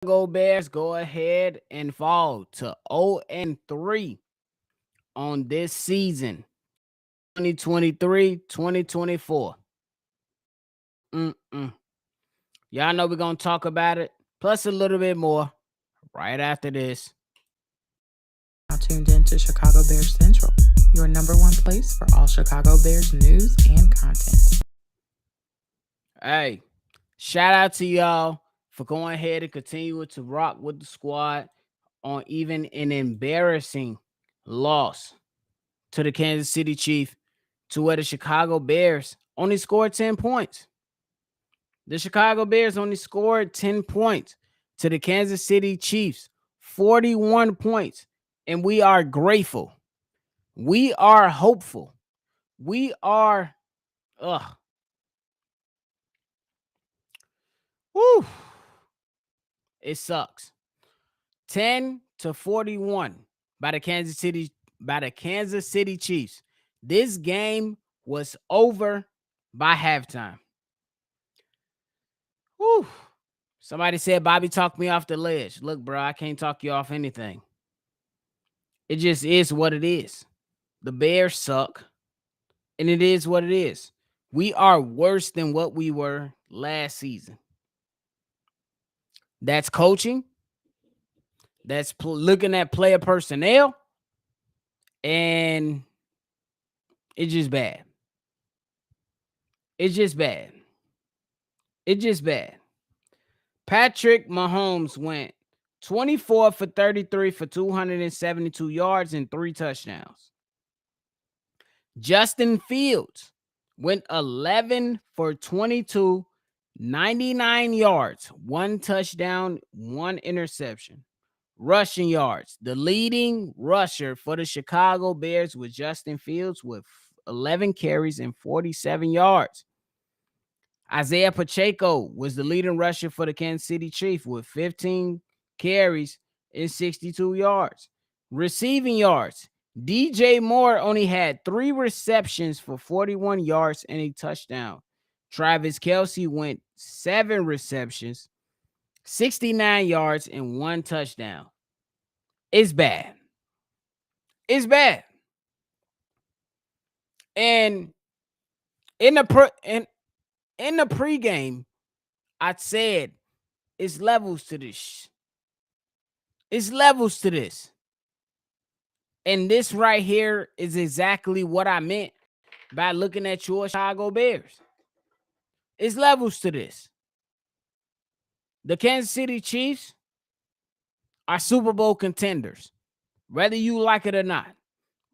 Chicago Bears go ahead and fall to 0-3 on this season, 2023-2024. Mm-mm. Y'all know we're going to talk about it, plus a little bit more right after this. Now tuned in to Chicago Bears Central, your number one place for all Chicago Bears news and content. Hey, shout out to y'all for going ahead and continuing to rock with the squad on even an embarrassing loss to the Kansas City Chiefs, to where the Chicago Bears only scored 10 points. The Chicago Bears only scored 10 points to the Kansas City Chiefs, 41 points. And we are grateful. We are hopeful. We are, ugh. Woo. It sucks. 10-41 by the Kansas City Chiefs. This game was over by halftime. Whew. Somebody said Bobby talked me off the ledge. Look, bro, I can't talk you off anything. It just is what it is. The Bears suck, and it is what it is. We are worse than what we were last season. That's coaching. That's looking at player personnel, and it's just bad. It's just bad. It's just bad. Patrick Mahomes went 24 for 33 for 272 yards and 3 touchdowns. Justin Fields went 11 for 22, 99 yards, 1 touchdown, 1 interception. Rushing yards. The leading rusher for the Chicago Bears was Justin Fields with 11 carries and 47 yards. Isaiah Pacheco was the leading rusher for the Kansas City Chiefs with 15 carries and 62 yards. Receiving yards. DJ Moore only had 3 receptions for 41 yards and a touchdown. Travis Kelce went 7 receptions, 69 yards, and 1 touchdown. It's bad. It's bad. And in the in the pregame, I said it's levels to this. It's levels to this. And this right here is exactly what I meant by looking at your Chicago Bears. It's levels to this. The Kansas City Chiefs are Super Bowl contenders, whether you like it or not,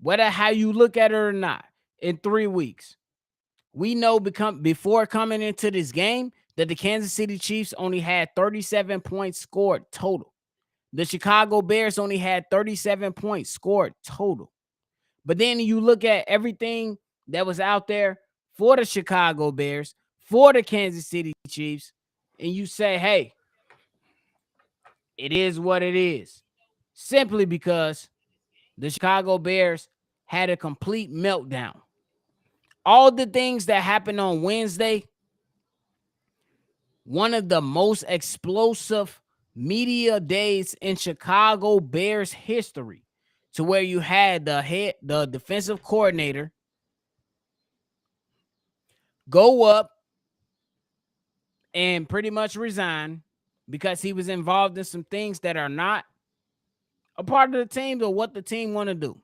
whether how you look at it or not, in 3 weeks. We know before coming into this game that the Kansas City Chiefs only had 37 points scored total. The Chicago Bears only had 37 points scored total. But then you look at everything that was out there for the Chicago Bears, for the Kansas City Chiefs, and you say, hey, it is what it is. Simply because the Chicago Bears had a complete meltdown. All the things that happened on Wednesday, one of the most explosive media days in Chicago Bears history, to where you had the defensive coordinator go up and pretty much resign because he was involved in some things that are not a part of the team or what the team want to do.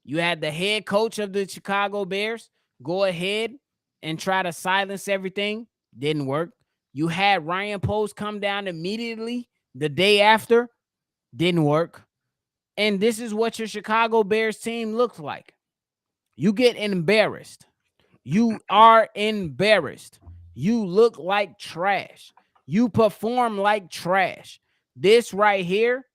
You had the head coach of the Chicago Bears go ahead and try to silence everything. Didn't work. You had Ryan Post come down immediately the day after. Didn't work. And this is what your Chicago Bears team looks like. You get embarrassed. You are embarrassed. You look like trash. You perform like trash. This right here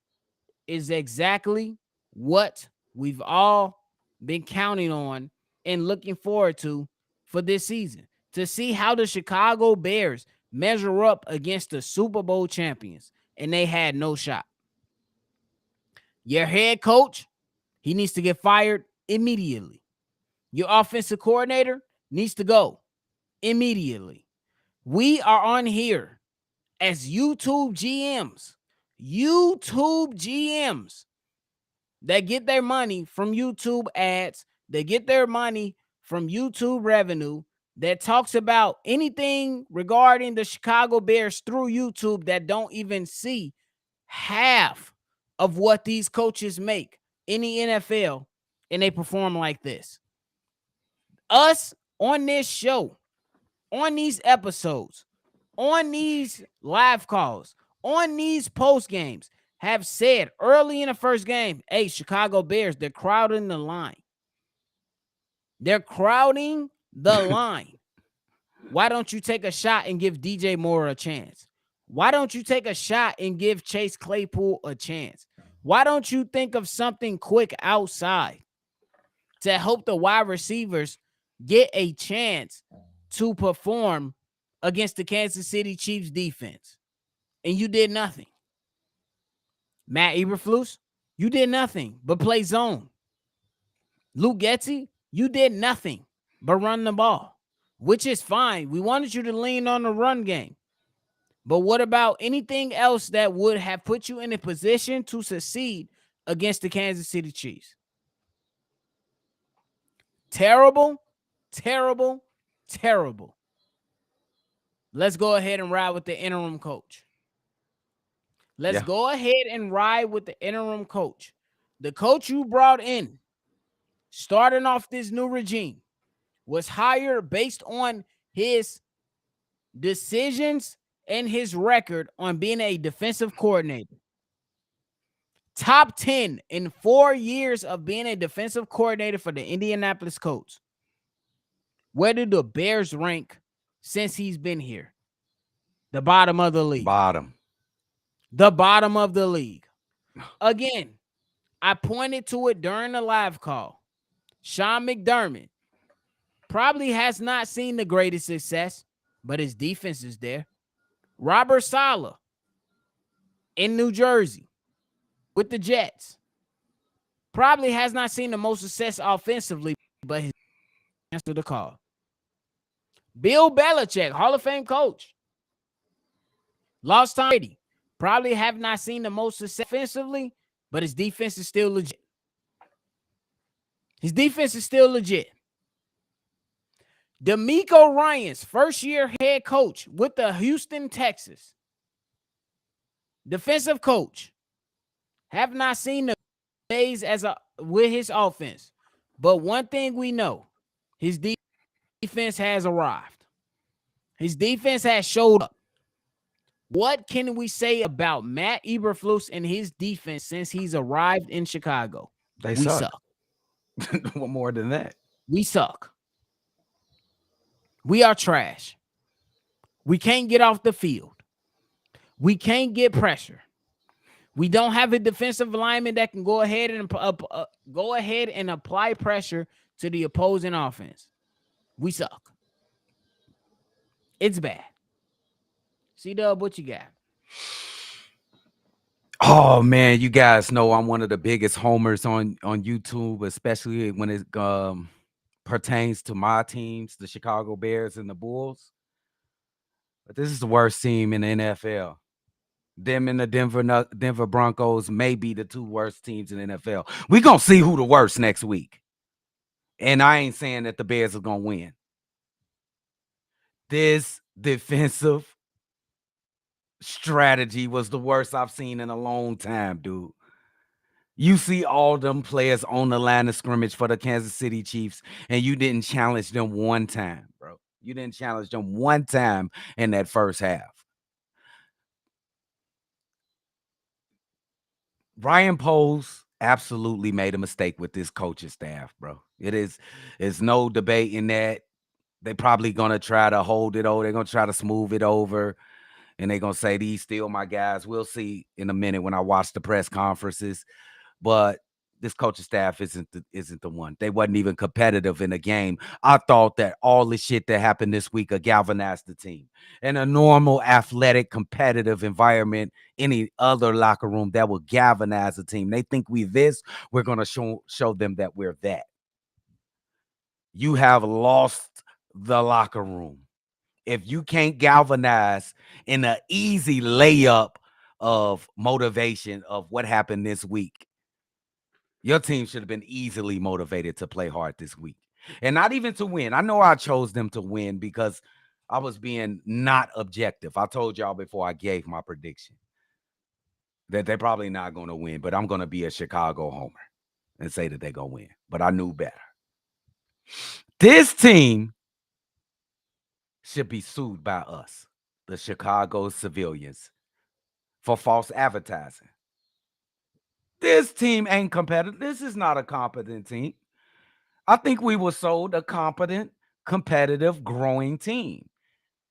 is exactly what we've all been counting on and looking forward to for this season, to see how the Chicago Bears measure up against the Super Bowl champions, and they had no shot. Your head coach, he needs to get fired immediately. Your offensive coordinator needs to go immediately. We are on here as YouTube GMs YouTube GMs that get their money from YouTube ads, they get their money from YouTube revenue, that talks about anything regarding the Chicago Bears through YouTube, that don't even see half of what these coaches make in the NFL, and they perform like this. Us on this show, on these episodes, on these live calls, on these post games, have said early in the first game, hey, Chicago Bears, they're crowding the line. They're crowding the line. Why don't you take a shot and give DJ Moore a chance? Why don't you take a shot and give Chase Claypool a chance? Why don't you think of something quick outside to help the wide receivers get a chance to perform against the Kansas City Chiefs defense? And you did nothing. Matt Eberflus, you did nothing but play zone. Luke Getsy, you did nothing but run the ball, which is fine. We wanted you to lean on the run game. But what about anything else that would have put you in a position to succeed against the Kansas City Chiefs? Terrible, terrible, terrible. Let's go ahead and ride with the interim coach. Let's go ahead and ride with the interim coach. The coach you brought in, starting off this new regime, was hired based on his decisions and his record on being a defensive coordinator. Top 10 in 4 years of being a defensive coordinator for the Indianapolis Colts. Where do the Bears rank since he's been here? The bottom of the league. The bottom of the league. Again, I pointed to it during the live call. Sean McDermott probably has not seen the greatest success, but his defense is there. Robert Saleh in New Jersey with the Jets probably has not seen the most success offensively, but his answer the call. Bill Belichick, Hall of Fame coach, lost Tom Brady, probably have not seen the most success offensively, but his defense is still legit. His defense is still legit. DeMeco Ryans, first-year head coach with the Houston Texans, defensive coach, have not seen the days with his offense. But one thing we know, his defense has arrived. His defense has showed up. What can we say about Matt Eberflus and his defense since he's arrived in Chicago? We suck. What more than that? We suck. We are trash. We can't get off the field. We can't get pressure. We don't have a defensive lineman that can go ahead and apply pressure to the opposing offense. We suck. It's bad. C-Dub, what you got? Oh man, you guys know I'm one of the biggest homers on YouTube, especially when it pertains to my teams, the Chicago Bears and the Bulls. But this is the worst team in the NFL. Them and the Denver Broncos may be the two worst teams in the NFL. We're going to see who the worst next week. And I ain't saying that the Bears are going to win. This defensive strategy was the worst I've seen in a long time, dude. You see all them players on the line of scrimmage for the Kansas City Chiefs, and you didn't challenge them one time, bro. You didn't challenge them one time in that first half. Ryan Poles absolutely made a mistake with this coaching staff, bro. It's no debate in that. They're probably going to try to hold it over. They're going to try to smooth it over. And they're going to say, these still my guys. We'll see in a minute when I watch the press conferences. But this coaching staff isn't the one. They wasn't even competitive in the game. I thought that all the shit that happened this week galvanized the team. In a normal, athletic, competitive environment, any other locker room that will galvanize the team. They think we this, we're going to show them that we're that. You have lost the locker room. If you can't galvanize in an easy layup of motivation of what happened this week, your team should have been easily motivated to play hard this week. And not even to win. I know I chose them to win because I was being not objective. I told y'all before I gave my prediction that they're probably not going to win, but I'm going to be a Chicago homer and say that they're going to win. But I knew better. This team should be sued by us, the Chicago civilians, for false advertising. This team ain't competitive. This is not a competent team. I think we were sold a competent, competitive, growing team.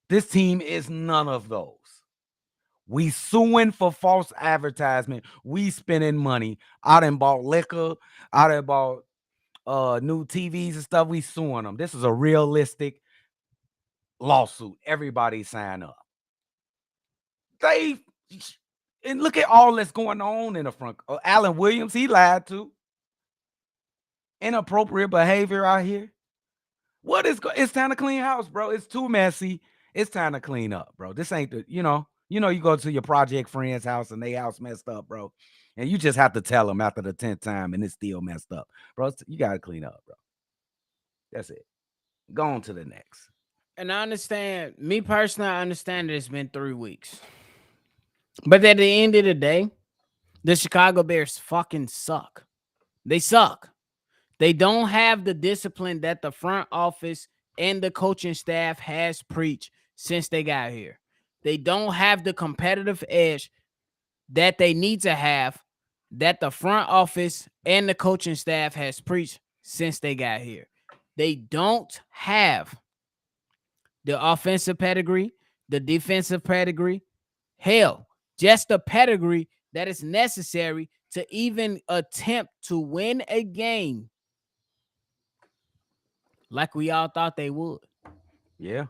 This team is none of those. We suing for false advertisement. We spending money. I done bought liquor. I done bought new TVs and stuff. We suing them. This is a realistic lawsuit. Everybody sign up. And look at all that's going on in the front. Alan Williams, he lied too. Inappropriate behavior out here. It's time to clean house, bro. It's too messy. It's time to clean up, bro. This ain't the, you go to your project friend's house and they house messed up, bro. And you just have to tell them after the 10th time and it's still messed up. Bro, you got to clean up, bro. That's it. Go on to the next. And I understand, me personally, I understand that it's been 3 weeks. But at the end of the day, the Chicago Bears fucking suck. They suck. They don't have the discipline that the front office and the coaching staff has preached since they got here. They don't have the competitive edge that they need to have that the front office and the coaching staff has preached since they got here. They don't have the offensive pedigree, the defensive pedigree, hell, just the pedigree that is necessary to even attempt to win a game like we all thought they would. Yeah.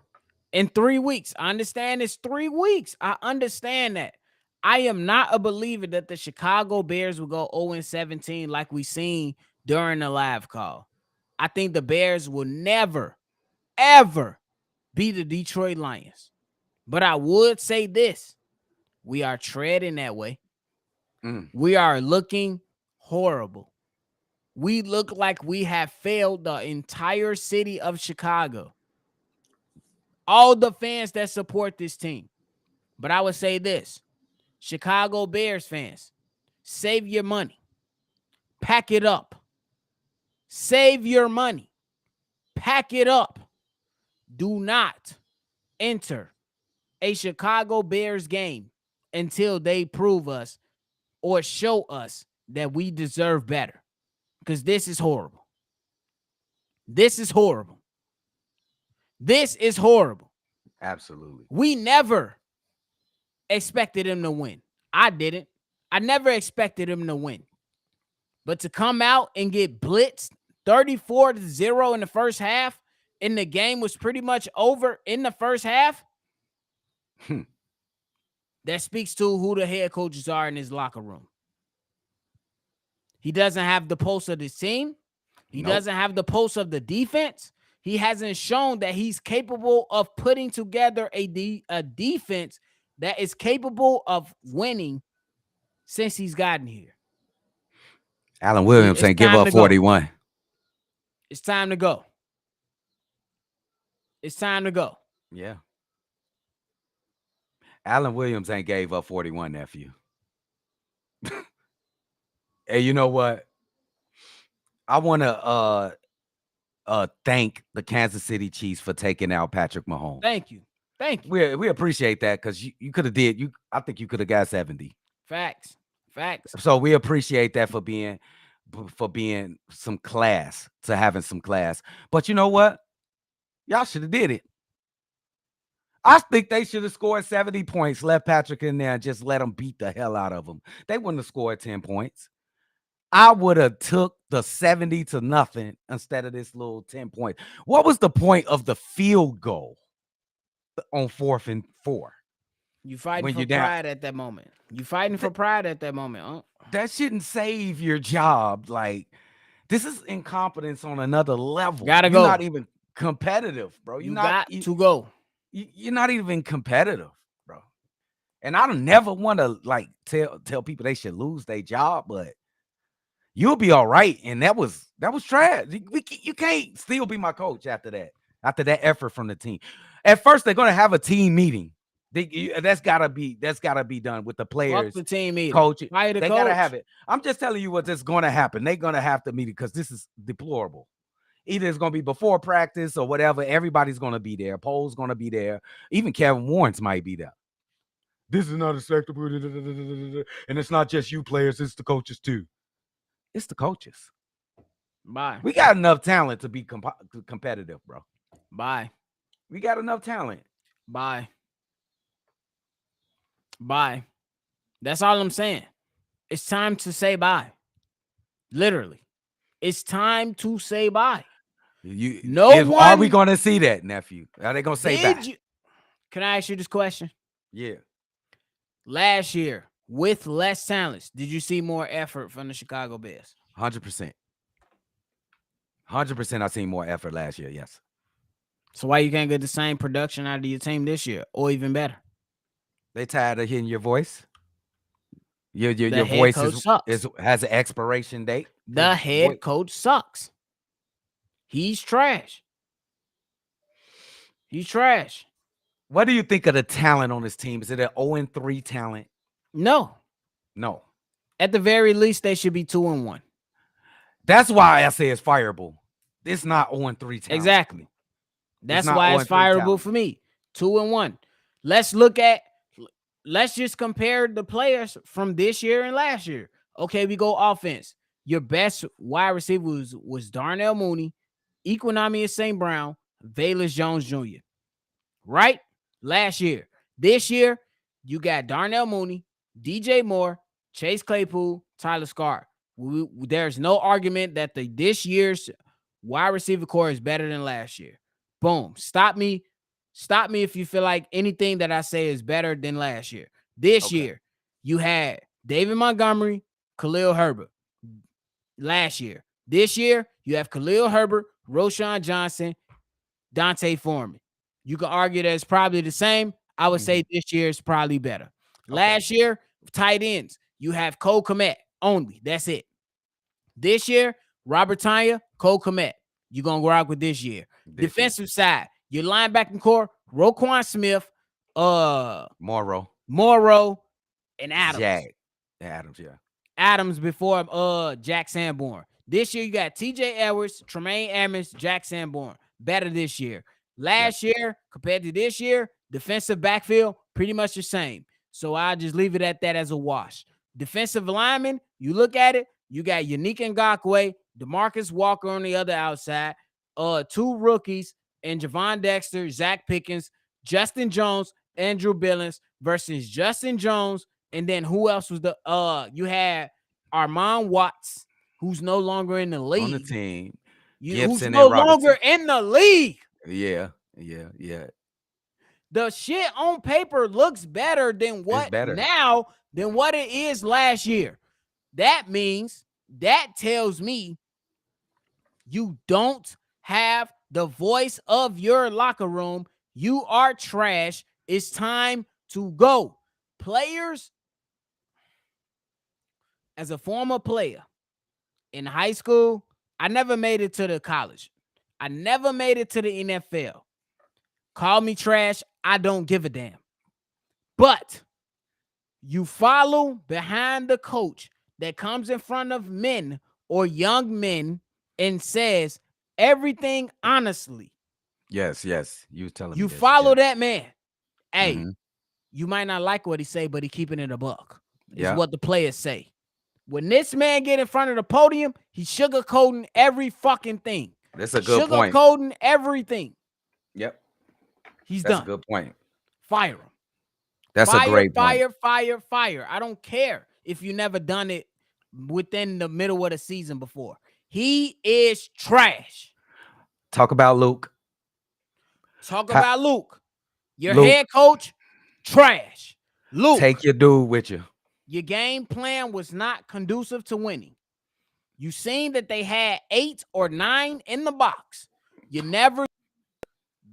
In 3 weeks. I understand it's 3 weeks. I understand that. I am not a believer that the Chicago Bears will go 0-17 like we seen during the live call. I think the Bears will never, ever be the Detroit Lions. But I would say this. We are treading that way. We are looking horrible. We look like we have failed the entire city of Chicago. All the fans that support this team. But I would say this. Chicago Bears fans, save your money. Pack it up. Save your money. Pack it up. Do not enter a Chicago Bears game until they prove us or show us that we deserve better. Because this is horrible. This is horrible. This is horrible. Absolutely. We never expected him to win. I didn't. I never expected him to win. But to come out and get blitzed 34-0 in the first half, and the game was pretty much over in the first half, that speaks to who the head coaches are in his locker room. He doesn't have the pulse of the team. He doesn't have the pulse of the defense. He hasn't shown that he's capable of putting together a defense that is capable of winning since he's gotten here. Alan Williams ain't give up 41. It's time to go. It's time to go. Yeah. Alan Williams ain't gave up 41, nephew. Hey, you know what? I want to thank the Kansas City Chiefs for taking out Patrick Mahomes. Thank you. Thank you. We appreciate that because you could have I think you could have got 70. Facts. So we appreciate that for being some class, to having some class. But you know what? Y'all should have did it. I think they should have scored 70 points, left Patrick in there and just let him beat the hell out of him. They wouldn't have scored 10 points. I would have took the 70-0 instead of this little 10 point. What was the point of the field goal on 4th and 4? You fighting for pride at that moment. You fighting for pride at that moment, huh? That shouldn't save your job. Like, this is incompetence on another level. Gotta go. You're not even competitive, bro. You got to go. You're not even competitive, bro. And I don't never want to like tell people they should lose their job, but you'll be all right. And that was trash. You can't still be my coach after that effort from the team. At first, they're gonna have a team meeting. That's gotta be done with the players. Fuck the team meeting. Coach, Fire the they coach. gotta have it. I'm just telling you what's going to happen. They're gonna have to meet it because this is deplorable. Either it's gonna be before practice or whatever. Everybody's gonna be there. Pole's gonna be there. Even Kevin Warrens might be there. This is not acceptable, and it's not just you players. It's the coaches too. It's the coaches. Bye. We got enough talent to be competitive, bro. Bye. We got enough talent. Bye. Bye. That's all I'm saying. It's time to say bye. Literally. It's time to say bye. Are we going to see that, nephew? Are they going to say bye? Can I ask you this question? Yeah. Last year, with less talents, did you see more effort from the Chicago Bears? 100%. 100% I seen more effort last year, yes. So why you can't get the same production out of your team this year, or even better? They tired of hearing your voice? Your voice has an expiration date? The head coach sucks. He's trash. He's trash. What do you think of the talent on this team? Is it an 0-3 talent? No. At the very least, they should be 2-1. That's why I say it's fireable. It's not 0-3 talent. Exactly. That's why it's fireable for me. 2-1. Let's just compare the players from this year and last year. Okay, we go offense. Your best wide receiver was Darnell Mooney, Equanimeous St. Brown, Velus Jones Jr. Right? Last year. This year, you got Darnell Mooney, DJ Moore, Chase Claypool, Tyler Scarr. There's no argument that this year's wide receiver core is better than last year. Boom. Stop me if you feel like anything that I say is better than last year. This year, you had David Montgomery, Khalil Herbert. Last year. This year, you have Khalil Herbert, Roschon Johnson, Dante Foreman. You can argue that it's probably the same. I would say this year is probably better. Last year, tight ends, you have Cole Kmet only. That's it. This year, Robert Tonyan, Cole Kmet. You're going to rock with this year. Defensive side, your linebacking core, Roquan Smith, Morrow, and Adams. Adams before Jack Sanborn. This year, you got TJ Edwards, Tremaine Edmonds, Jack Sanborn. Better this year. Last year, compared to this year, defensive backfield, pretty much the same. So I'll just leave it at that as a wash. Defensive lineman, you look at it, you got Yannick Ngakoue, DeMarcus Walker on the other outside, 2 rookies, and Javon Dexter, Zach Pickens, Justin Jones, Andrew Billings versus Justin Jones. And then who else was you had Armon Watts, who's no longer in the league. On the team. Who's no longer in the league. Yeah. The shit on paper looks better than what it is last year. That tells me you don't have the voice of your locker room. You are trash. It's time to go. Players, as a former player in high school, I never made it to the college. I never made it to the NFL. Call me trash. I don't give a damn. But you follow behind the coach that comes in front of men or young men and says everything honestly. Yes. You telling me you follow that man. Hey, you might not like what he say, but he keeping it a buck. Is what the players say. When this man get in front of the podium, he's sugarcoating every fucking thing. That's a good point. Sugarcoating everything. Yep. He's done. That's a good point. Fire him. That's a great point. Fire. I don't care if you never done it within the middle of the season before. He is trash. Talk about Luke. Your head coach, trash. Luke. Take your dude with you. Your game plan was not conducive to winning. You seen that they had 8 or 9 in the box. You never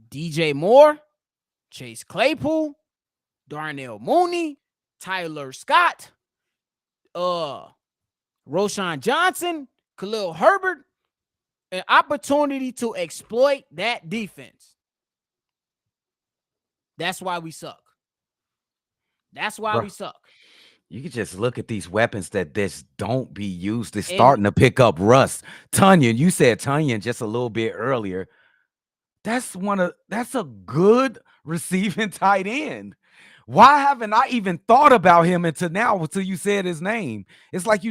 DJ Moore, Chase Claypool, Darnell Mooney, Tyler Scott, Roshan Johnson, Khalil Herbert, an opportunity to exploit that defense. That's why we suck. That's why we suck. You can just look at these weapons that just don't be used. It's starting to pick up rust. Tonyan, you said Tonyan just a little bit earlier. That's a good receiving tight end. Why haven't I even thought about him until now, until you said his name? It's like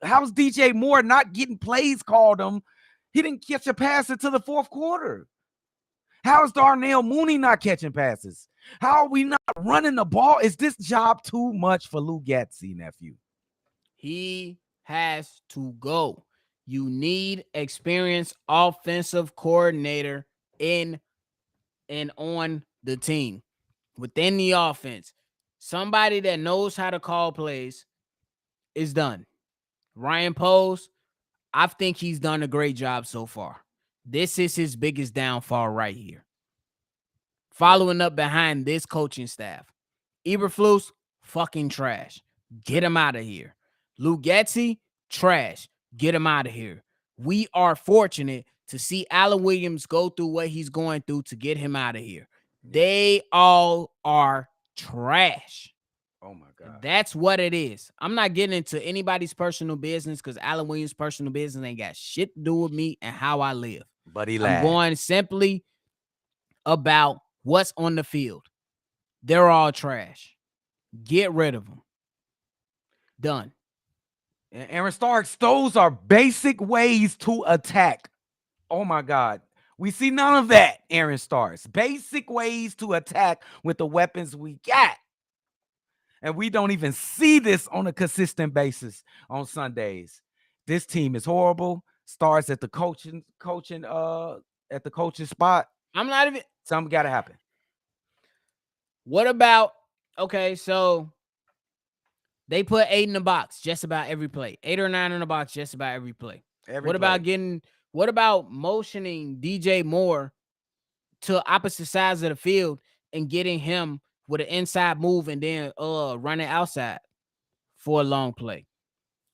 how's DJ Moore not getting plays called him? He didn't catch a pass until the fourth quarter. How is Darnell Mooney not catching passes? How are we not running the ball? Is this job too much for Lou Getsy, nephew? He has to go. You need experienced offensive coordinator in and on the team, within the offense. Somebody that knows how to call plays is done. Ryan Poles, I think he's done a great job so far. This is his biggest downfall right here. Following up behind this coaching staff. Eberflus, fucking trash. Get him out of here. Lou Getsy, trash. Get him out of here. We are fortunate to see Alan Williams go through what he's going through to get him out of here. They all are trash. Oh, my God. That's what it is. I'm not getting into anybody's personal business because Alan Williams' personal business ain't got shit to do with me and how I live. But I'm going simply about what's on the field. They're all trash. Get rid of them. Done. And Aaron Starks, those are basic ways to attack. Oh, my God. We see none of that, Aaron Starks. Basic ways to attack with the weapons we got. And we don't even see this on a consistent basis on Sundays. This team is horrible. Starts at the coaching spot. I'm not even. Something got to happen. What about, okay, so they put 8 in the box just about every play. 8 or 9 in the box just about every play. What about motioning DJ Moore to opposite sides of the field and getting him with an inside move and then running outside for a long play?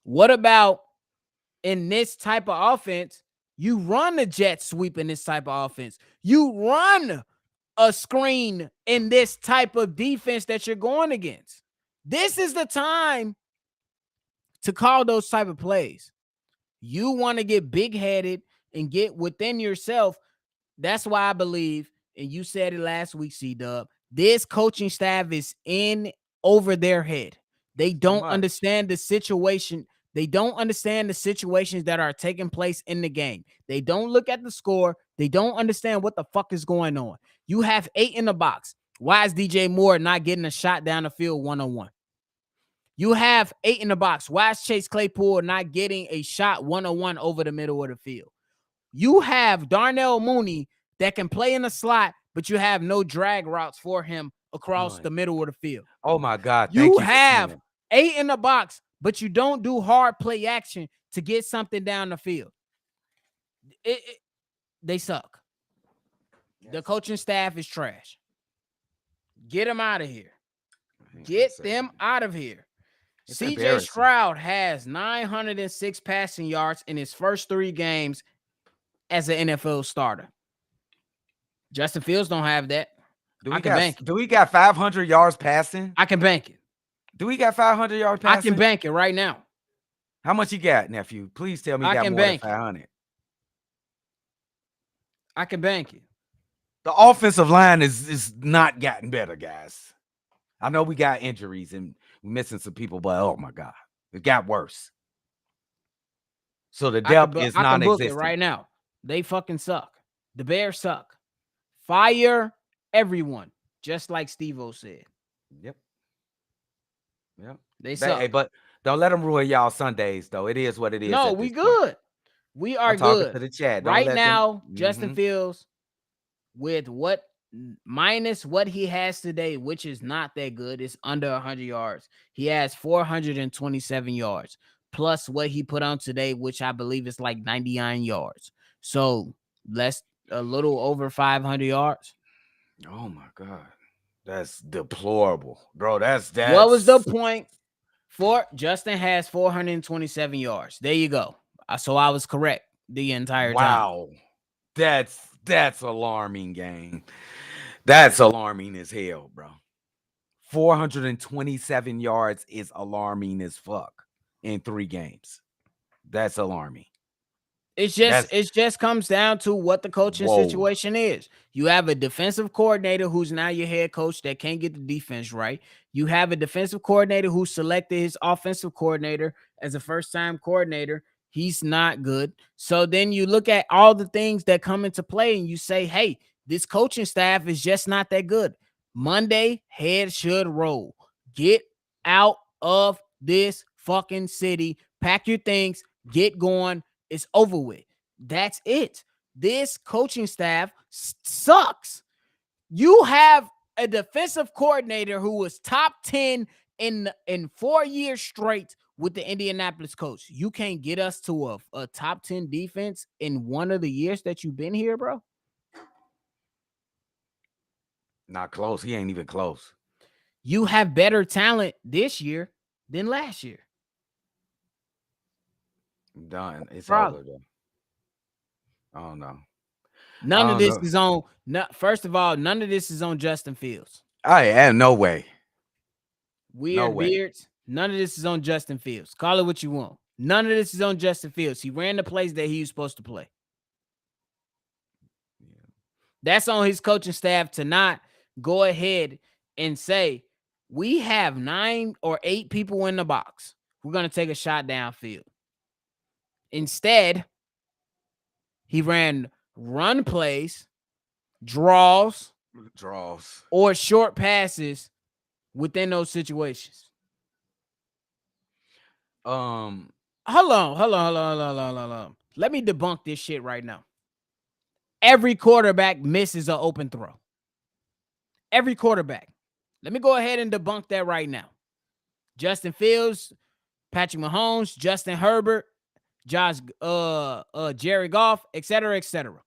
What about in this type of offense, you run a jet sweep in this type of offense. You run a screen in this type of defense that you're going against. This is the time to call those type of plays. You want to get big-headed and get within yourself. That's why I believe, and you said it last week, C-Dub, this coaching staff is in over their head. They don't understand the situation. They don't understand the situations that are taking place in the game. They don't look at the score. They don't understand what the fuck is going on. You have 8 in the box. Why is DJ Moore not getting a shot down the field one-on-one? You have 8 in the box. Why is Chase Claypool not getting a shot one-on-one over the middle of the field? You have Darnell Mooney that can play in the slot, but you have no drag routes for him across the middle of the field. Oh, my God. You have 8 in the box, but you don't do hard play action to get something down the field. They suck. Yes. The coaching staff is trash. Get them out of here. Get them out of here. CJ Stroud has 906 passing yards in his first 3 games as an NFL starter. Justin Fields don't have that. Do we got 500 yards passing? I can bank it. Do we got 500 yards passing? I can bank it right now. How much you got, nephew? Please tell me you got more than 500. I can bank it. The offensive line is not getting better, guys. I know we got injuries and we're missing some people, but oh my God, it got worse. So the depth is non-existent. I can book it right now. They fucking suck. The Bears suck. Fire everyone, just like Steve-O said. Yep. They suck. Hey, but don't let them ruin y'all Sundays, though. It is what it is. No, we good. We are good. To the chat. Right now, Justin Fields, with minus what he has today, which is not that good, it's under 100 yards. He has 427 yards, plus what he put on today, which I believe is like 99 yards. So a little over 500 yards. Oh my God. That's deplorable, bro. That's What was the point? Justin has 427 yards. There you go. So I was correct the entire time. wow. That's alarming, gang. That's alarming as hell, bro. 427 yards is alarming as fuck in 3 games. That's alarming. It That's just comes down to what the coaching whoa. situation is. You have a defensive coordinator who's now your head coach that can't get the defense right. You have a defensive coordinator who selected his offensive coordinator as a first-time coordinator. He's not good. So then you look at all the things that come into play and you say, hey, this coaching staff is just not that good. Monday, head should roll. Get out of this fucking city. Pack your things. Get going. It's over with. That's it. This coaching staff sucks. You have a defensive coordinator who was top 10 in 4 years straight with the Indianapolis Colts. You can't get us to a top 10 defense in one of the years that you've been here, bro. Not close. He ain't even close. You have better talent this year than last year. Done. It's Probably. over though. I don't know. None of this is on. First of all, none of this is on Justin Fields. I am no way. Weird beards. None of this is on Justin Fields. Call it what you want. None of this is on Justin Fields. He ran the plays that he was supposed to play. Yeah. That's on his coaching staff to not go ahead and say, we have 9 or 8 people in the box. We're going to take a shot downfield. Instead, he ran run plays, draws, or short passes within those situations. Hold on. Let me debunk this shit right now. Every quarterback misses an open throw. Every quarterback. Let me go ahead and debunk that right now. Justin Fields, Patrick Mahomes, Justin Herbert, Jerry Goff, etc., etc.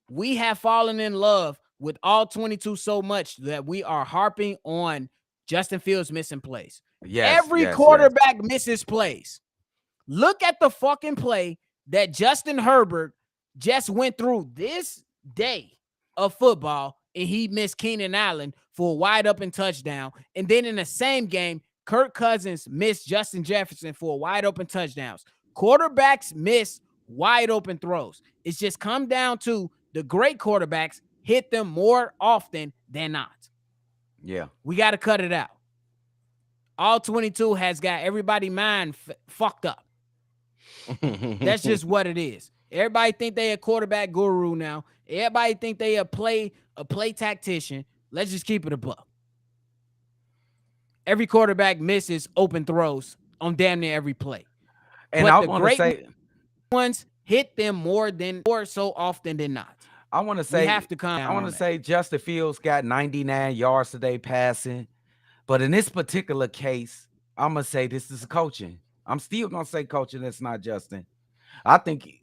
We have fallen in love with all 22 so much that we are harping on Justin Fields missing plays. Every quarterback misses plays. Look at the fucking play that Justin Herbert just went through this day of football, and he missed Keenan Allen for a wide open touchdown. And then in the same game, Kirk Cousins missed Justin Jefferson for wide open touchdowns. Quarterbacks miss wide open throws. It's just come down to the great quarterbacks hit them more often than not. Yeah. We got to cut it out. All 22 has got everybody mind fucked up. That's just what it is. Everybody think they a quarterback guru now. Everybody think they a play tactician. Let's just keep it a buck. Every quarterback misses open throws on damn near every play. And but I the want to great say ones hit them more so often than not. I want to say we have to come. I want to say Justin Fields got 99 yards today passing, but in this particular case, I'm gonna say this is coaching. I'm still gonna say coaching. That's not Justin. I think.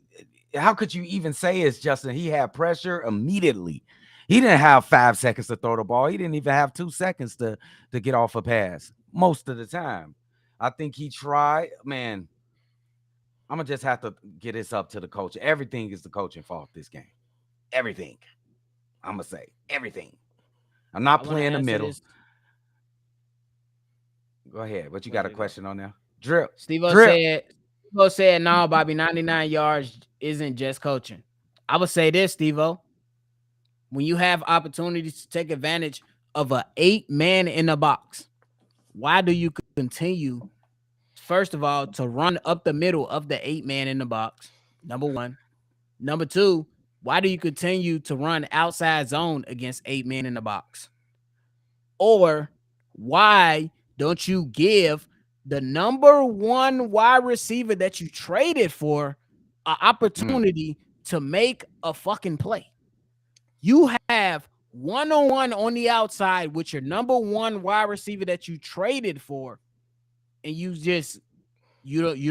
How could you even say it's Justin? He had pressure immediately. He didn't have 5 seconds to throw the ball. He didn't even have 2 seconds to get off a pass most of the time. I think he tried. Man, I'm gonna just have to get this up to the coach. Everything is the coaching fault this game. Everything. I'm gonna say everything. I'm not playing the middle. Go ahead. What you got a question on there? Drip. Steve-O said, no, Bobby, 99 yards isn't just coaching. I would say this, Steve-O. When you have opportunities to take advantage of an 8-man in the box, why do you continue, first of all, to run up the middle of the 8-man in the box? Number one. Number two, why do you continue to run outside zone against 8 men in the box? Or why don't you give the number 1 wide receiver that you traded for an opportunity to make a fucking play? You have one-on-one on the outside with your number 1 wide receiver that you traded for, and you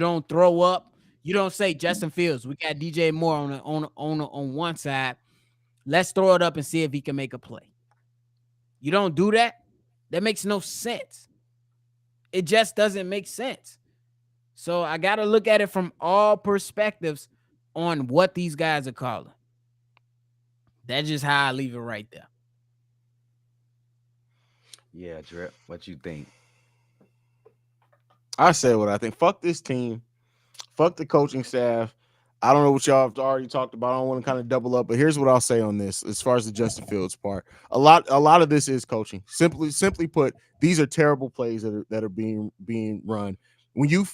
don't throw up. You don't say, Justin Fields, we got DJ Moore on one side. Let's throw it up and see if he can make a play. You don't do that. That makes no sense. It just doesn't make sense. So I got to look at it from all perspectives on what these guys are calling. That's just how I leave it right there. Yeah, Drip. What you think? I said what I think. Fuck this team. Fuck the coaching staff. I don't know what y'all have already talked about. I don't want to kind of double up, but here's what I'll say on this as far as the Justin Fields part. A lot of this is coaching. Simply put, these are terrible plays that are being run. When you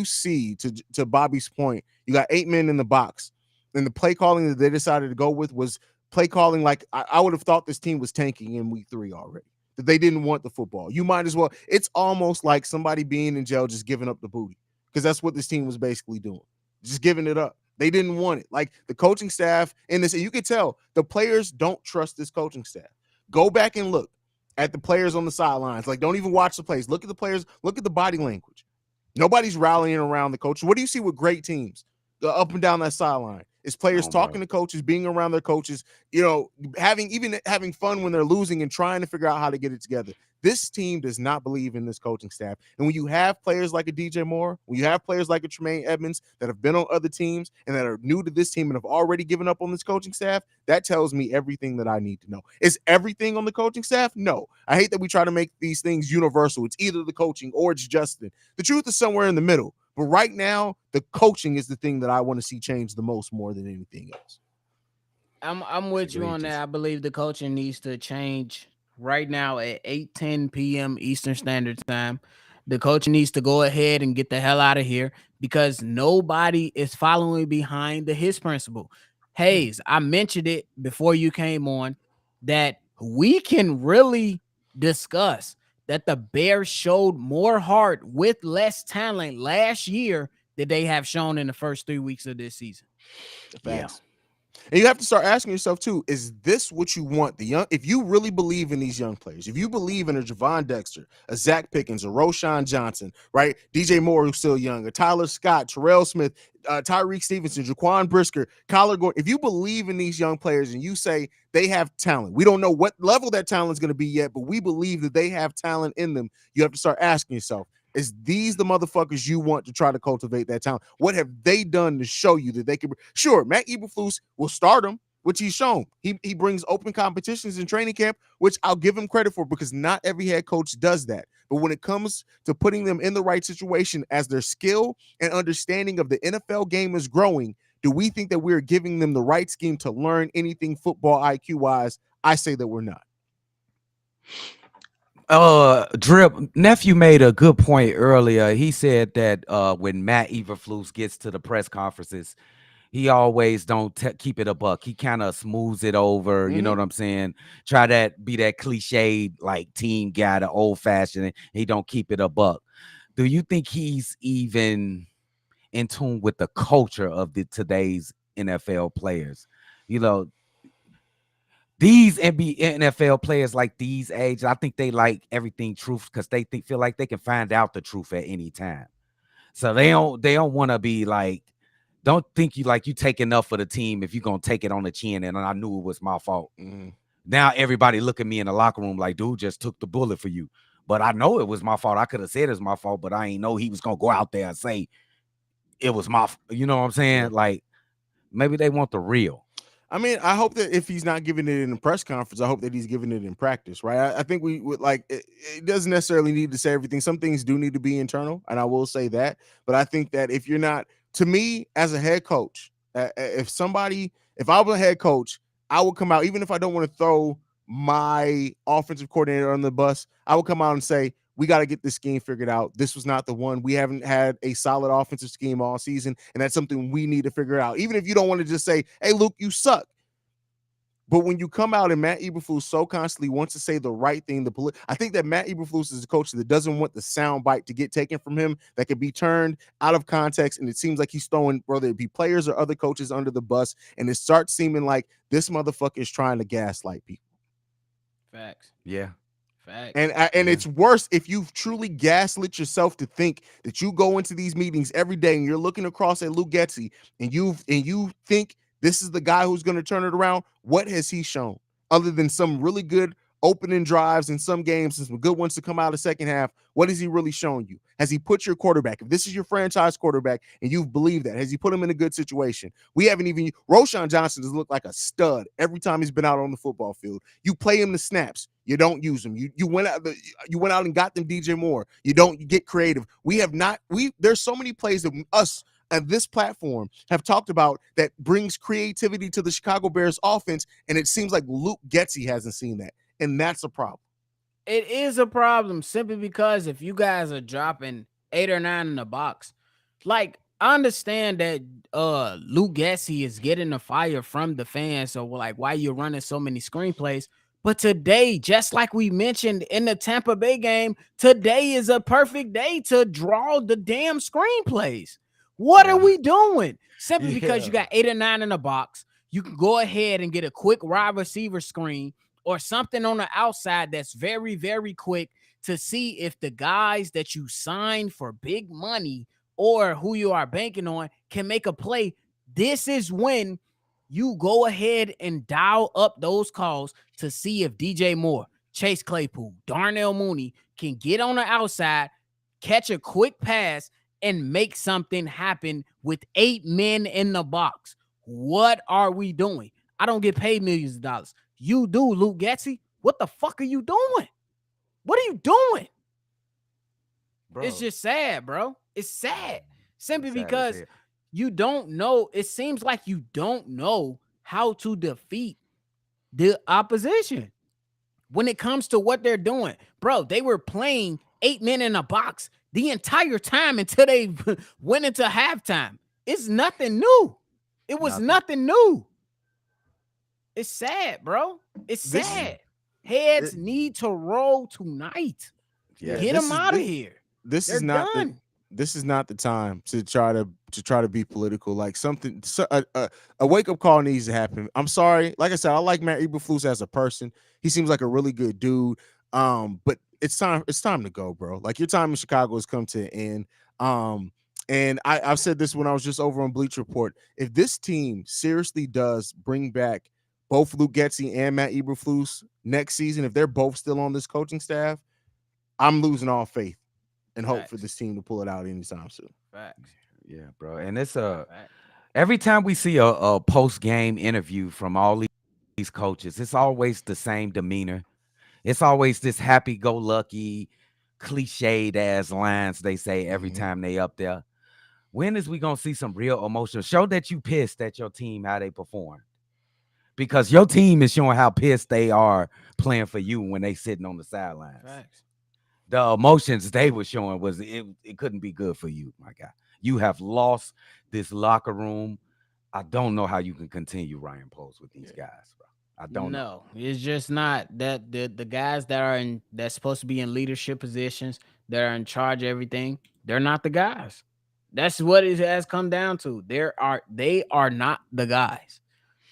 see to Bobby's point, you got 8 men in the box, and the play calling that they decided to go with was play calling like I would have thought this team was tanking in week 3 already. That they didn't want the football. You might as well. It's almost like somebody being in jail just giving up the booty, because that's what this team was basically doing, just giving it up. They didn't want it. Like the coaching staff in this, and you could tell the players don't trust this coaching staff. Go back and look at the players on the sidelines. Like, don't even watch the plays. Look at the players. Look at the body language. Nobody's rallying around the coach. What do you see with great teams up and down that sideline? It's players talking to coaches, being around their coaches, having fun when they're losing and trying to figure out how to get it together. This team does not believe in this coaching staff. And when you have players like a DJ Moore, when you have players like a Tremaine Edmonds that have been on other teams and that are new to this team and have already given up on this coaching staff, that tells me everything that I need to know. Is everything on the coaching staff? No. I hate that we try to make these things universal. It's either the coaching or it's Justin. The truth is somewhere in the middle. But right now, the coaching is the thing that I want to see change the most, more than anything else. I'm with you on that. I believe the coaching needs to change right now at 8:10 p.m. Eastern Standard Time. The coach needs to go ahead and get the hell out of here because nobody is following behind the his principle. Hayes, I mentioned it before you came on that we can really discuss that the Bears showed more heart with less talent last year than they have shown in the first 3 weeks of this season. Facts. And you have to start asking yourself too, is this what you want? If you really believe in these young players, if you believe in a Javon Dexter, a Zach Pickens, a Roshan Johnson, right? DJ Moore, who's still young, a Tyler Scott, Terrell Smith, Tyreek Stevenson, Jaquan Brisker, Kyler Gordon. If you believe in these young players and you say they have talent, we don't know what level that talent is going to be yet, but we believe that they have talent in them. You have to start asking yourself, is these the motherfuckers you want to try to cultivate that talent? What have they done to show you that they can? Sure, Matt Eberflus will start them, which he's shown. He brings open competitions in training camp, which I'll give him credit for because not every head coach does that. But when it comes to putting them in the right situation as their skill and understanding of the NFL game is growing, do we think that we're giving them the right scheme to learn anything football IQ-wise? I say that we're not. Drip, nephew made a good point earlier. He said that when Matt Eberflus gets to the press conferences, he always don't keep it a buck. He kind of smooths it over. You know what I'm saying? Try that, be that cliched like team guy, the old fashioned. He don't keep it a buck. Do you think he's even in tune with the culture of today's NFL players? You know, these NFL players like these age, I think they like everything truth because they feel like they can find out the truth at any time. So they don't want to be like, don't think you take enough for the team if you're gonna take it on the chin and I knew it was my fault. Now everybody look at me in the locker room like, dude just took the bullet for you. But I know it was my fault. I could have said it was my fault, but I ain't know he was gonna go out there and say it was my, you know what I'm saying? Like maybe they want the real. I mean, I hope that if he's not giving it in the press conference, I hope that he's giving it in practice, right? I think we would like it doesn't necessarily need to say everything. Some things do need to be internal, and I will say that. But I think that if you're not, to me, as a head coach, if I was a head coach, I would come out, even if I don't want to throw my offensive coordinator on the bus, I would come out and say, we got to get this scheme figured out. This was not the one. We haven't had a solid offensive scheme all season, and that's something we need to figure out. Even if you don't want to just say, hey, Luke, you suck. But when you come out and Matt Eberflus so constantly wants to say the right thing, I think that Matt Eberflus is a coach that doesn't want the sound bite to get taken from him that can be turned out of context, and it seems like he's throwing, whether it be players or other coaches, under the bus, and it starts seeming like this motherfucker is trying to gaslight people. Facts. Yeah. And it's worse if you've truly gaslit yourself to think that you go into these meetings every day and you're looking across at Luke Getsy and you think this is the guy who's going to turn it around. What has he shown other than some really good opening drives in some games and some good ones to come out of the second half, what has he really shown you? Has he put your quarterback, if this is your franchise quarterback and you've believed that, has he put him in a good situation? We haven't even, Roshan Johnson has looked like a stud every time he's been out on the football field. You play him the snaps, you don't use him. You went out and got them DJ Moore. You don't get creative. There's so many plays that us and this platform have talked about that brings creativity to the Chicago Bears offense, and it seems like Luke Getsy hasn't seen that, and that's a problem. It is a problem simply because if you guys are dropping 8 or 9 in the box, like I understand that Luke Getsy is getting the fire from the fans, so like why you're running so many screenplays. But today, just like we mentioned in the Tampa Bay game, today is a perfect day to draw the damn screenplays. What are we doing? Simply because you got 8 or 9 in the box, you can go ahead and get a quick wide receiver screen or something on the outside that's very, very quick to see if the guys that you signed for big money or who you are banking on can make a play. This is when you go ahead and dial up those calls to see if DJ Moore, Chase Claypool, Darnell Mooney can get on the outside, catch a quick pass, and make something happen with 8 men in the box. What are we doing? I don't get paid millions of dollars. You do, Luke Getsy. What the fuck are you doing? What are you doing? Bro. It's just sad, bro. It's sad. Simply because you don't know. It seems like you don't know how to defeat the opposition when it comes to what they're doing. Bro, they were playing 8 men in a box the entire time until they went into halftime. It's nothing new. It was nothing new. It's sad, bro. It's sad. Heads need to roll tonight. Yeah, get them out of here. This is not the time to try to be political. Like a wake up call needs to happen. I'm sorry. Like I said, I like Matt Eberflus as a person. He seems like a really good dude. But it's time to go, bro. Like your time in Chicago has come to an end. And I've said this when I was just over on Bleacher Report. If this team seriously does bring back both Luke Getsy and Matt Eberflus next season, if they're both still on this coaching staff, I'm losing all faith and hope for this team to pull it out anytime soon. Facts. Yeah, bro. And it's every time we see a post-game interview from all these coaches, it's always the same demeanor. It's always this happy-go-lucky, cliched ass lines they say every time they up there. When is we gonna see some real emotion? Show that you pissed at your team how they perform. Because your team is showing how pissed they are playing for you when they sitting on the sidelines. Facts. The emotions they were showing was it couldn't be good for you, my guy. You have lost this locker room. I don't know how you can continue Ryan Poles with these guys, bro. I don't know. It's just not that the guys that's supposed to be in leadership positions, that are in charge of everything, they're not the guys. That's what it has come down to. They are not the guys.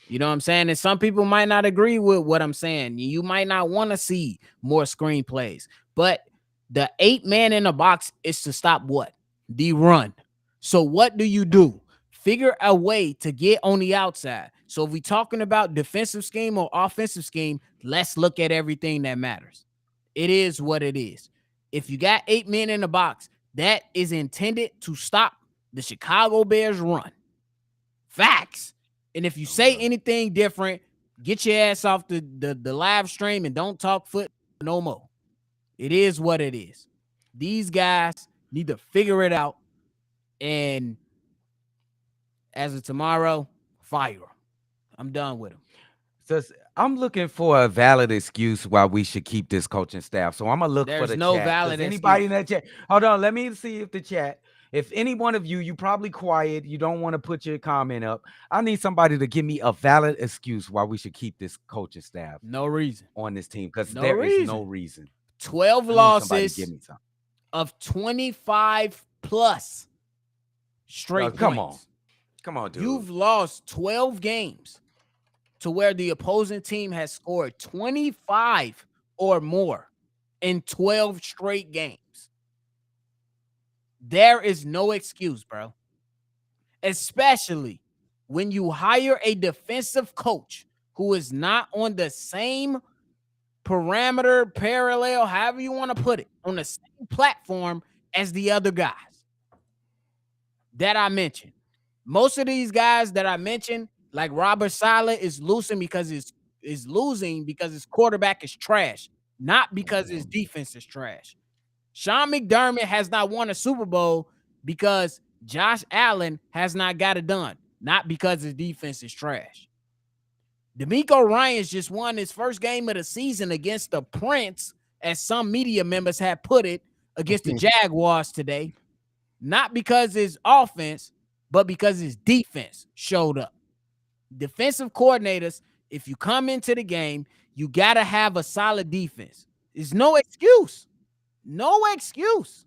You know what I'm saying? And some people might not agree with what I'm saying. You might not want to see more screenplays, but the 8 man in the box is to stop what? The run. So what do? Figure a way to get on the outside. So if we're talking about defensive scheme or offensive scheme, let's look at everything that matters. It is what it is. If you got 8 men in the box, that is intended to stop the Chicago Bears run. Facts. And if you say anything different, get your ass off the live stream and don't talk foot no more. It is what it is. These guys need to figure it out. And as of tomorrow, fire them. I'm done with them. So I'm looking for a valid excuse why we should keep this coaching staff. So I'm gonna look for the no chat. valid anybody in that chat. Hold on, let me see if the chat. If any one of you probably quiet, you don't want to put your comment up. I need somebody to give me a valid excuse why we should keep this coaching staff. No reason on this team, because there is no reason. 12 losses of 25 plus straight points. Come on, dude. You've lost 12 games to where the opposing team has scored 25 or more in 12 straight games. There is no excuse, bro. Especially when you hire a defensive coach who is not on the same parameter, parallel, however you want to put it, on the same platform as the other guys that I mentioned. Most of these guys that I mentioned, like Robert Saleh, is losing because his quarterback is trash, not because his defense is trash. Sean McDermott has not won a Super Bowl because Josh Allen has not got it done, not because his defense is trash. DeMeco Ryans just won his first game of the season against the Prince, as some media members had put it, against the Jaguars today, not because his offense, but because his defense showed up. Defensive coordinators, if you come into the game, you got to have a solid defense. There's no excuse. No excuse.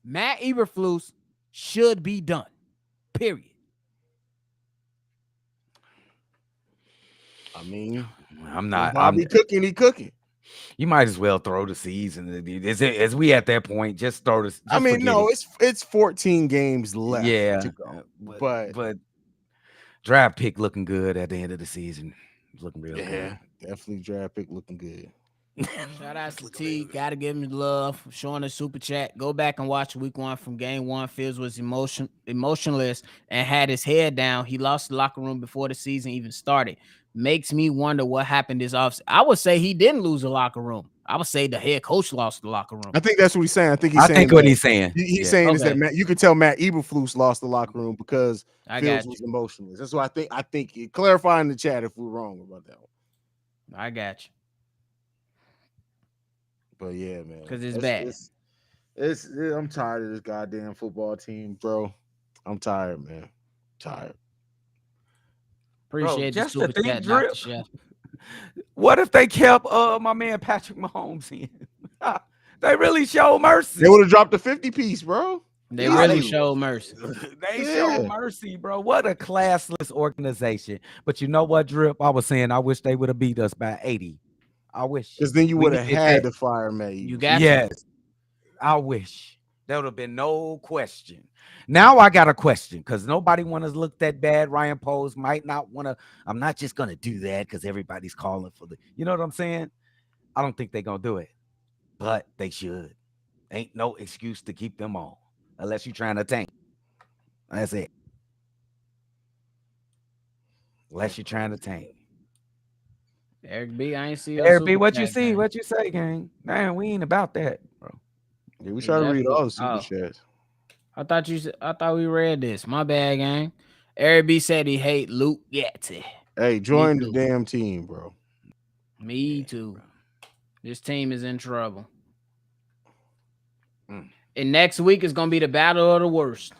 Matt Eberflus should be done. Period. I mean, I'm not. Bobby cooking. He cooking. You might as well throw the season. As we at that point, just throw this. I mean, no, it's 14 games left. Yeah, to go. But draft pick looking good at the end of the season. Looking real good. Definitely draft pick looking good. Shout out to T. Gotta give him love, showing a super chat. Go back and watch week 1 from game 1. Fields was emotionless and had his head down. He lost the locker room before the season even started. Makes me wonder what happened this offseason. I would say he didn't lose the locker room. I would say the head coach lost the locker room. I think that's what he's saying. I think what he's saying. He's saying is that you can tell Matt Eberflus lost the locker room because Fields was emotionless. That's what I think. Clarify in the chat if we're wrong about that one. I got you. But yeah, man, because it's bad. I'm tired of this goddamn football team, bro. I'm tired, man. Tired. Appreciate just the super chat, Dr. Chef. What if they kept my man Patrick Mahomes in? They really showed mercy. They would have dropped the 50 piece, bro. They really showed mercy. They showed mercy, bro. What a classless organization. But you know what, Drip? I was saying I wish they would have beat us by 80. I wish. Because then you would have had to fire May. You got yes. I wish. There would have been no question. Now I got a question because nobody want to look that bad. Ryan Poles might not want to. I'm not just going to do that because everybody's calling for the. You know what I'm saying? I don't think they're going to do it, but they should. Ain't no excuse to keep them on unless you're trying to tank. That's it. Unless you're trying to tank. Eric B, I ain't see Eric B, what you see? Gang. What you say, gang? Man, we ain't about that, bro. Yeah, we try to read all the super chats. I thought we read this. My bad, gang. Eric B said he hate Luke Yeti. Hey, join the damn team, bro. Me too. Bro. This team is in trouble. And next week is gonna be the battle of the worst.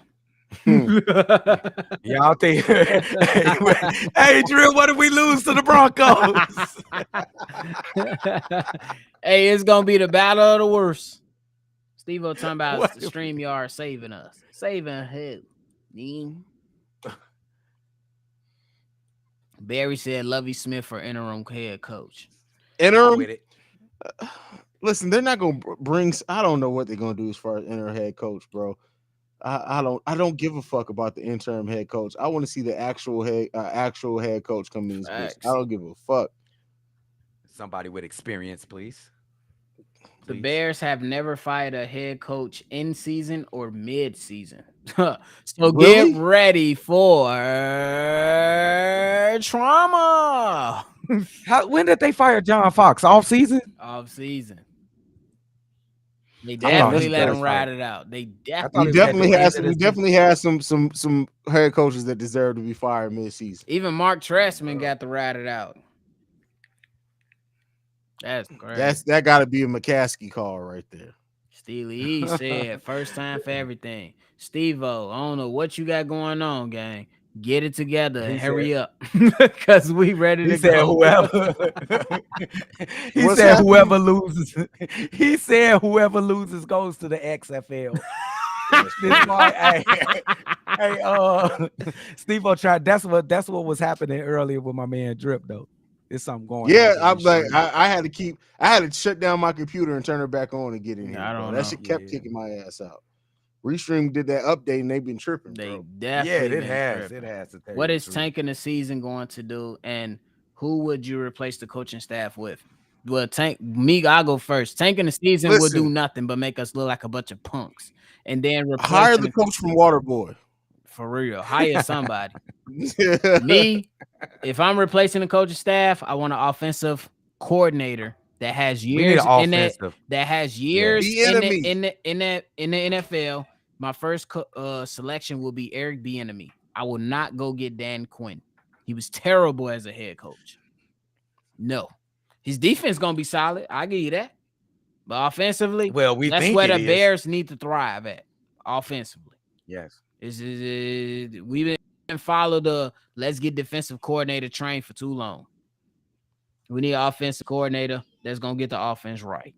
Y'all think? Hey, Drill, what if we lose to the Broncos? Hey, it's gonna be the battle of the worst. Steve-O talking about the StreamYard saving us. Saving who? Barry said Lovie Smith for interim head coach. Interim with it. Listen, they're not gonna bring. I don't know what they're gonna do as far as interim head coach, bro. I don't give a fuck about the interim head coach. I want to see the actual head coach come in. I don't give a fuck. Somebody with experience, please. The Bears have never fired a head coach in season or mid season. So get ready for trauma. When did they fire John Fox? Off season? Off season. They definitely let him ride it out. We definitely had some head coaches that deserve to be fired mid-season. Even Mark Trestman got to ride it out. That's crazy. That got to be a McCaskey call right there. Steely E said, first time for everything. Steve-O, I don't know what you got going on, gang. Get it together and hurry up. Because we ready to go. Whoever loses. He said whoever loses goes to the XFL. Steve-O tried. That's what was happening earlier with my man Drip, though. It's something going on. Yeah, I'm like, I had to shut down my computer and turn it back on and get in here. That shit kept kicking my ass out. Restream did that update and they've been tripping. They definitely it has. What is tanking the season going to do, and who would you replace the coaching staff with? Well, I'll go first. Tanking the season will do Listen. nothing but make us look like a bunch of punks. And then Hire replacing the coach from Waterboy. for real. Hire somebody. Me, if I'm replacing the coaching staff, I want an offensive coordinator that has We need years an in that offensive. that has years The in enemy. the NFL. My first selection will be Eric Bieniemy. I will not go get Dan Quinn. He was terrible as a head coach. No, his defense gonna be solid. I give you that. But offensively, Well, we that's think where it the is. Bears need to thrive at. Offensively, Yes. We've been followed the let's get defensive coordinator trained for too long. We need an offensive coordinator that's gonna get the offense right.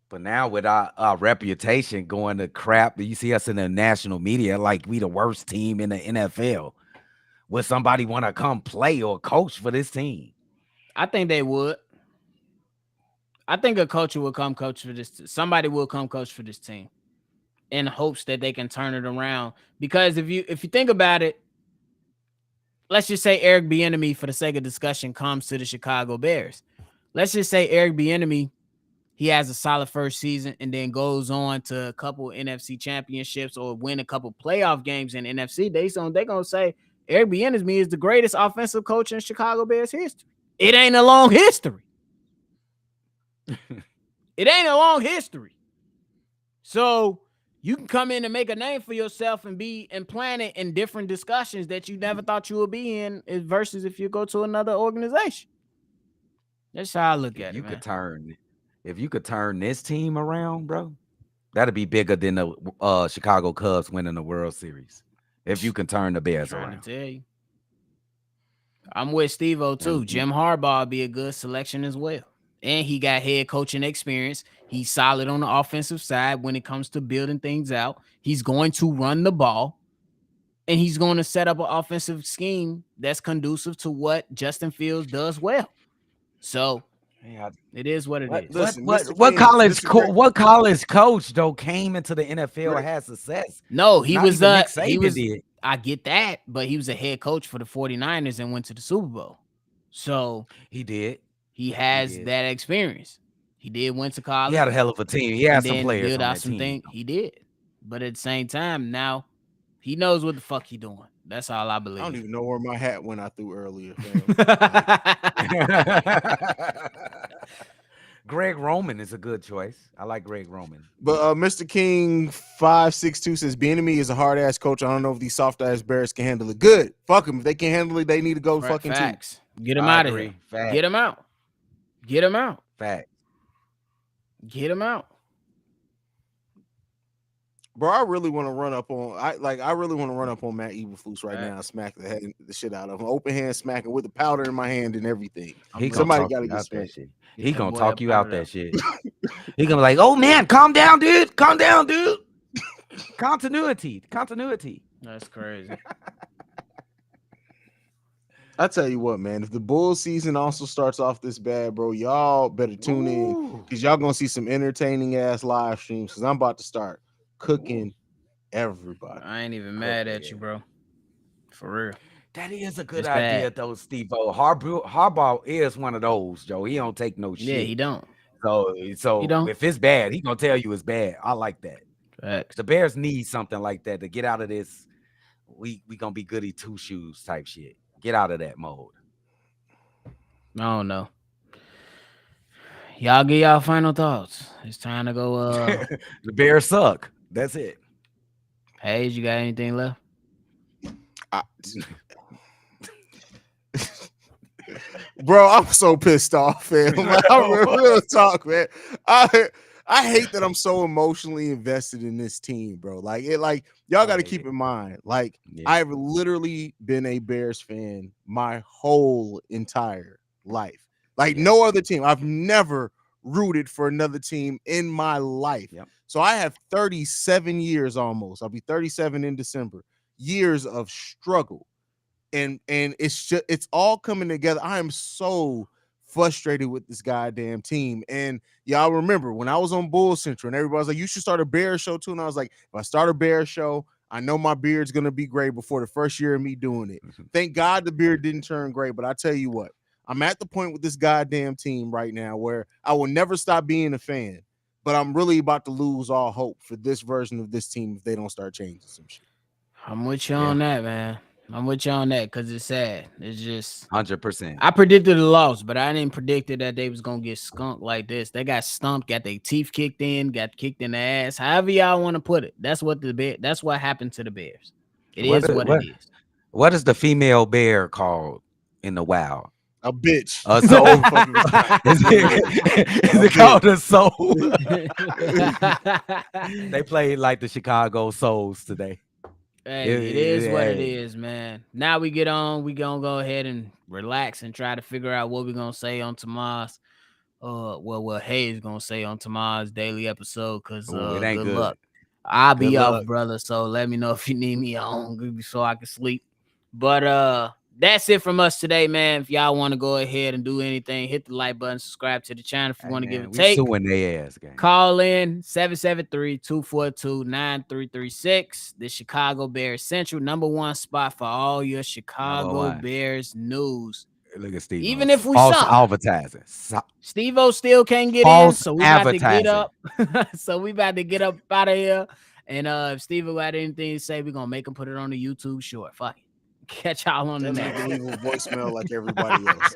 But now with our reputation going to crap, you see us in the national media like we the worst team in the NFL. Would somebody want to come play or coach for this team? I think they would. I think a coach will come coach for this. Somebody will come coach for this team in hopes that they can turn it around. Because if you think about it, let's just say Eric Bieniemy, for the sake of discussion, comes to the Chicago Bears. Let's just say Eric Bieniemy, he has a solid first season and then goes on to a couple NFC championships or win a couple playoff games in NFC. They're gonna say Eric Bieniemy is the greatest offensive coach in Chicago Bears history. It ain't a long history. It ain't a long history. So you can come in and make a name for yourself and be implanted in different discussions that you never thought you would be in versus if you go to another organization. That's how I look at it, man. If you could turn this team around, bro, that'd be bigger than the Chicago Cubs winning the World Series. If you can turn the Bears Trying around. to tell you. I'm with Steve-O too. Jim Harbaugh would be a good selection as well. And he got head coaching experience. He's solid on the offensive side when it comes to building things out. He's going to run the ball. And he's going to set up an offensive scheme that's conducive to what Justin Fields does well. So it is what it is. Listen, What college coach though came into the NFL and had success? No, he Not was even Nick Saban did. I get that, but he was a head coach for the 49ers and went to the Super Bowl. So he did. He has that experience. He did went to college. He had a hell of a team. He had some players build on out that some team. things. He did. But at the same time, now he knows what the fuck he doing. That's all I believe. I don't even know where my hat went I threw earlier. Greg Roman is a good choice. I like Greg Roman. But Mr. King 562 says Bieniemy is a hard ass coach. I don't know if these soft ass Bears can handle it. Good. Fuck them. If they can't handle it, they need to go fucking facts. Get him out of here. Fact. Get him out. Get him out. Fact. Get him out. Bro, I really want to run up on Matt Eberflus right now and smack the shit out of him. Open hand smacking with the powder in my hand and everything. Somebody got to get that shit. He gonna talk you out that shit. He gonna be like, "Oh man, calm down, dude. Calm down, dude. Continuity. That's crazy. I tell you what, man. If the Bulls season also starts off this bad, bro, y'all better tune in because y'all gonna see some entertaining ass live streams. Because I'm about to start cooking everybody. I ain't even mad at you, bro. For real. That is a good idea, though, Steve-O. Harbaugh is one of those, Joe. He don't take no shit. Yeah, he don't. So if it's bad, he gonna tell you it's bad. I like that. Facts. The Bears need something like that to get out of this. We gonna be goody two shoes type shit. Get out of that mode. I don't know. Y'all get y'all final thoughts. It's time to go. The Bears suck. That's it. Hayes, you got anything left? Bro, I'm so pissed off, man. Real talk, man. I hate that I'm so emotionally invested in this team, bro. Y'all got to keep in mind, I've literally been a Bears fan my whole entire life. No other team. I've never rooted for another team in my life. Yep. So I have 37 years almost. I'll be 37 in December. Years of struggle. And it's all coming together. I am so frustrated with this goddamn team. And y'all remember when I was on Bull Central and everybody was like, you should start a Bears show too. And I was like, if I start a Bears show, I know my beard's going to be gray before the first year of me doing it. Thank God the beard didn't turn gray. But I tell you what, I'm at the point with this goddamn team right now where I will never stop being a fan, but I'm really about to lose all hope for this version of this team if they don't start changing some shit. I'm with you on that, man. I'm with you on that because it's sad. It's just 100%. I predicted a loss, but I didn't predict that they was gonna get skunked like this. They got stumped, got their teeth kicked in, got kicked in the ass. However y'all want to put it. That's what happened to the Bears. It is what it is. What is the female bear called in the wild? A bitch. A soul. Is it called a soul? They played like the Chicago Souls today. Hey, it is what it is, man. Now we gonna go ahead and relax and try to figure out what we're gonna say on tomorrow's what Hayes gonna say on tomorrow's daily episode, because it ain't good good. luck. I'll be Good off, luck. brother. So let me know if you need me on so I can sleep. But that's it from us today, man. If y'all want to go ahead and do anything, hit the like button, subscribe to the channel if you want to give a take. Suing their ass, gang. Call in 773-242-9336. The Chicago Bears Central, #1 spot for all your Chicago Bears news. Look at Steve. Even if we false suck. advertising. Steve-O still can't get False in, so we about to get advertising. up. So we about to get up out of here. And if Steve-O got anything to say, we're gonna make him put it on the YouTube short. Fuck it. Catch y'all on the next. Leave a voicemail like everybody else.